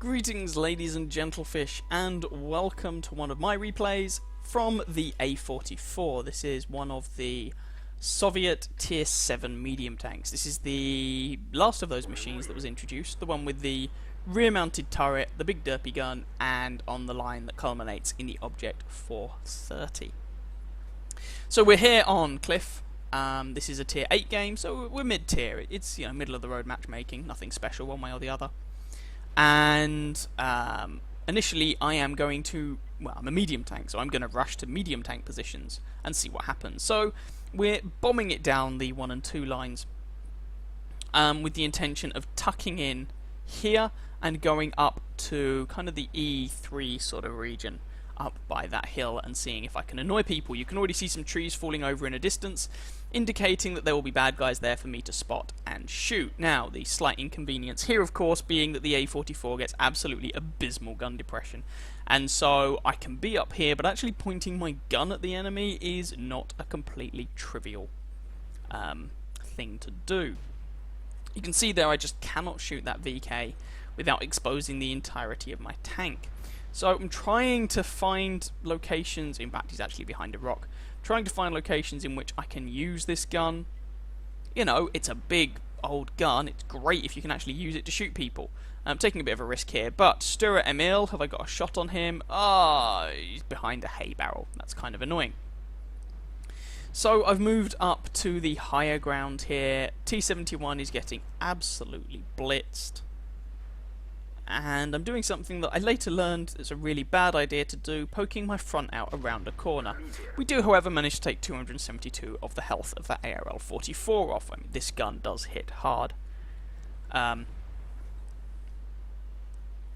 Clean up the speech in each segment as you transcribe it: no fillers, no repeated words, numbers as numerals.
Greetings ladies and gentlefish, and welcome to one of my replays from the A-44. This is one of the Soviet Tier 7 medium tanks. This is the last of those machines that was introduced, the one with the rear-mounted turret, the big derpy gun, and on the line that culminates in the Object 430. So we're here on Cliff. This is a Tier 8 game, so we're mid-tier. It's, you know, middle of the road matchmaking, nothing special one way or the other. And initially I am going to, well, I'm a medium tank, so I'm going to rush to medium tank positions and see what happens. So we're bombing it down the 1 and 2 lines with the intention of tucking in here and going up to kind of the E3 sort of region, up by that hill, and seeing if I can annoy people. You can already see some trees falling over in a distance, indicating that there will be bad guys there for me to spot and shoot. Now, the slight inconvenience here, of course, being that the A-44 gets absolutely abysmal gun depression. And so I can be up here, but actually pointing my gun at the enemy is not a completely trivial thing to do. You can see there I just cannot shoot that VK without exposing the entirety of my tank. So I'm trying to find locations, in fact he's actually behind a rock, trying to find locations in which I can use this gun. You know, it's a big old gun, it's great if you can actually use it to shoot people. I'm taking a bit of a risk here, but Stura Emil, have I got a shot on him? Ah, he's behind a hay barrel, that's kind of annoying. So I've moved up to the higher ground here. T-71 is getting absolutely blitzed. And I'm doing something that I later learned is a really bad idea to do, poking my front out around a corner. We do, however, manage to take 272 of the health of that A-44 off. I mean, this gun does hit hard.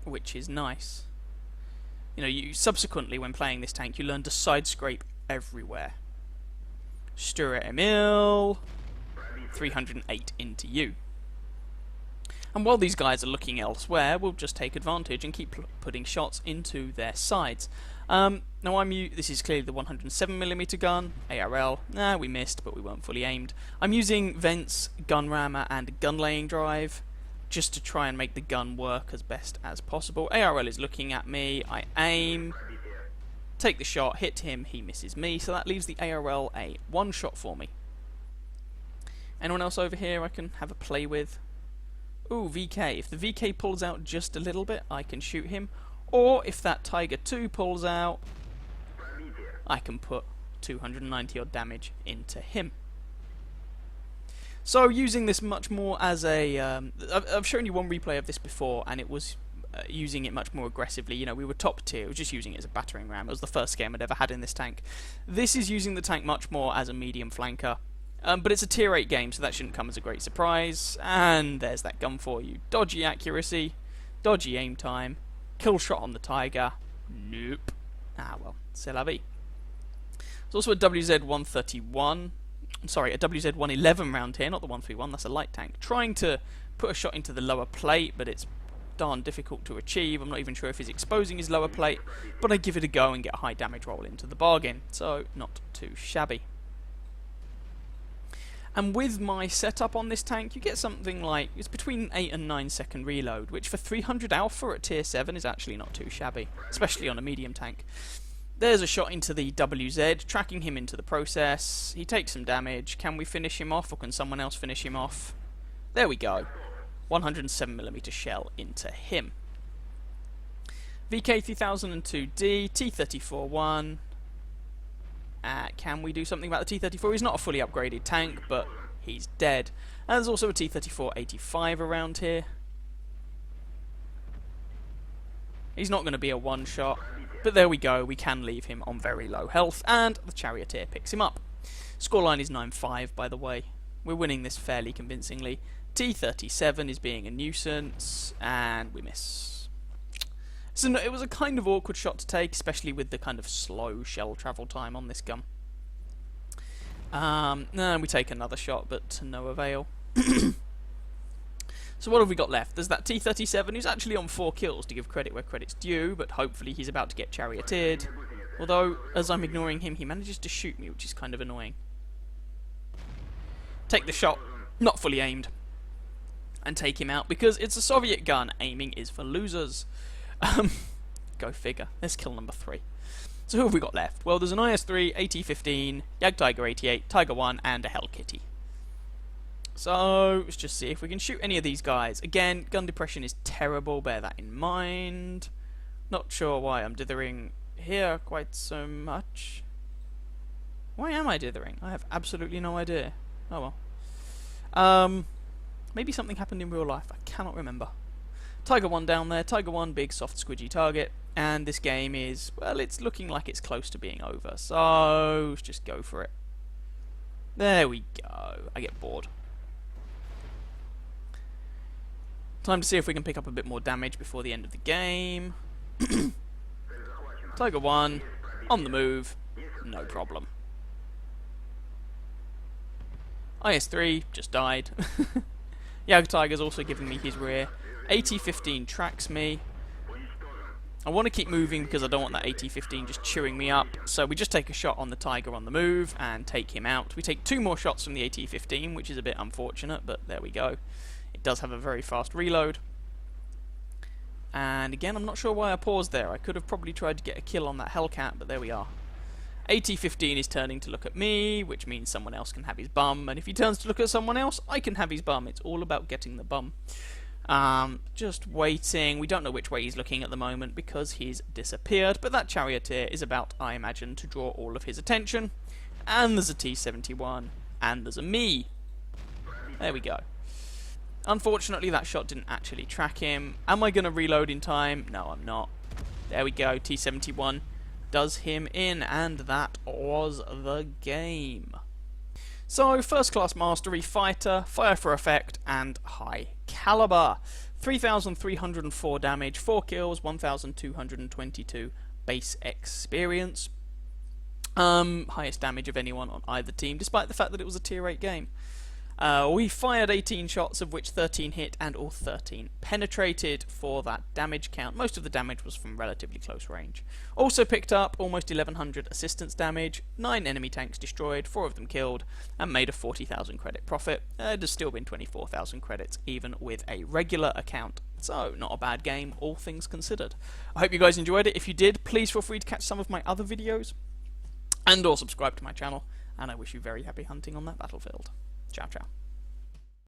Which is nice. You know, you subsequently, when playing this tank, you learn to side scrape everywhere. Stura Emil, 308 into you. And while these guys are looking elsewhere, we'll just take advantage and keep putting shots into their sides. Now this is clearly the 107mm gun, ARL. Nah, we missed, but we weren't fully aimed. I'm using vents, gun rammer, and gun laying drive, just to try and make the gun work as best as possible. ARL is looking at me, I aim, take the shot, hit him, he misses me, so that leaves the ARL a one shot for me. Anyone else over here I can have a play with? Ooh, VK. If the VK pulls out just a little bit, I can shoot him. Or if that Tiger 2 pulls out, I can put 290 odd damage into him. So using this much more as a... I've shown you one replay of this before, and it was using it much more aggressively. You know, we were top tier. It was just using it as a battering ram. It was the first game I'd ever had in this tank. This is using the tank much more as a medium flanker. But it's a tier 8 game, so that shouldn't come as a great surprise. And there's that gun for you. Dodgy accuracy, dodgy aim time, kill shot on the Tiger. Nope. Ah well, c'est la vie. There's also a WZ-131. I'm sorry, a WZ-111 round here, not the 131, that's a light tank. Trying to put a shot into the lower plate, but it's darn difficult to achieve. I'm not even sure if he's exposing his lower plate, but I give it a go and get a high damage roll into the bargain. So, not too shabby. And with my setup on this tank, you get something like, it's between 8 and 9 second reload, which for 300 alpha at tier 7 is actually not too shabby, especially on a medium tank. There's a shot into the WZ, tracking him into the process. He takes some damage. Can we finish him off, or can someone else finish him off? There we go. 107mm shell into him. VK3002D, T-34-1. Can we do something about the T-34? He's not a fully upgraded tank, but he's dead. And there's also a T-34-85 around here. He's not going to be a one-shot, but there we go. We can leave him on very low health, and the Charioteer picks him up. Scoreline is 9-5, by the way. We're winning this fairly convincingly. T-37 is being a nuisance, and we miss. So it was a kind of awkward shot to take, especially with the kind of slow shell travel time on this gun. No, we take another shot, but to no avail. So what have we got left? There's that T-37 who's actually on 4 kills, to give credit where credit's due, but hopefully he's about to get charioteered. Although, as I'm ignoring him, he manages to shoot me, which is kind of annoying. Take the shot. Not fully aimed. and take him out because it's a Soviet gun. Aiming is for losers. Go figure. Let's kill number 3. So who have we got left? Well, there's an IS-3, AT-15, Jagdtiger 88, Tiger 1, and a Hell Kitty. So, let's just see if we can shoot any of these guys. Again, gun depression is terrible, bear that in mind. Not sure why I'm dithering here quite so much. Why am I dithering? I have absolutely no idea. Oh well. Maybe something happened in real life, I cannot remember. Tiger 1 down there, Tiger 1, big, soft, squidgy target. And this game is, well, it's looking like it's close to being over. So, let's just go for it. There we go. I get bored. Time to see if we can pick up a bit more damage before the end of the game. Tiger 1, on the move, no problem. IS-3 just died. Jagdtiger's also giving me his rear. AT-15 tracks me. I want to keep moving because I don't want that AT-15 just chewing me up. So we just take a shot on the Tiger on the move and take him out. We take 2 more shots from the AT-15, which is a bit unfortunate, but there we go. It does have a very fast reload. And again, I'm not sure why I paused there. I could have probably tried to get a kill on that Hellcat, but there we are. AT-15 is turning to look at me, which means someone else can have his bum. And if he turns to look at someone else, I can have his bum. It's all about getting the bum. Just waiting. We don't know which way he's looking at the moment because he's disappeared. But that charioteer is about, I imagine, to draw all of his attention. And there's a T-71. And there's a me. There we go. Unfortunately, that shot didn't actually track him. Am I going to reload in time? No, I'm not. There we go. T-71 does him in, and that was the game. So, first class mastery, fighter, fire for effect, and high caliber. 3,304 damage, 4 kills, 1,222 base experience. Highest damage of anyone on either team, despite the fact that it was a tier 8 game. We fired 18 shots, of which 13 hit and all 13 penetrated for that damage count. Most of the damage was from relatively close range. Also picked up almost 1,100 assistance damage, 9 enemy tanks destroyed, 4 of them killed, and made a 40,000 credit profit. It has still been 24,000 credits, even with a regular account. So, not a bad game, all things considered. I hope you guys enjoyed it. If you did, please feel free to catch some of my other videos, and or subscribe to my channel, and I wish you very happy hunting on that battlefield. Ciao, ciao.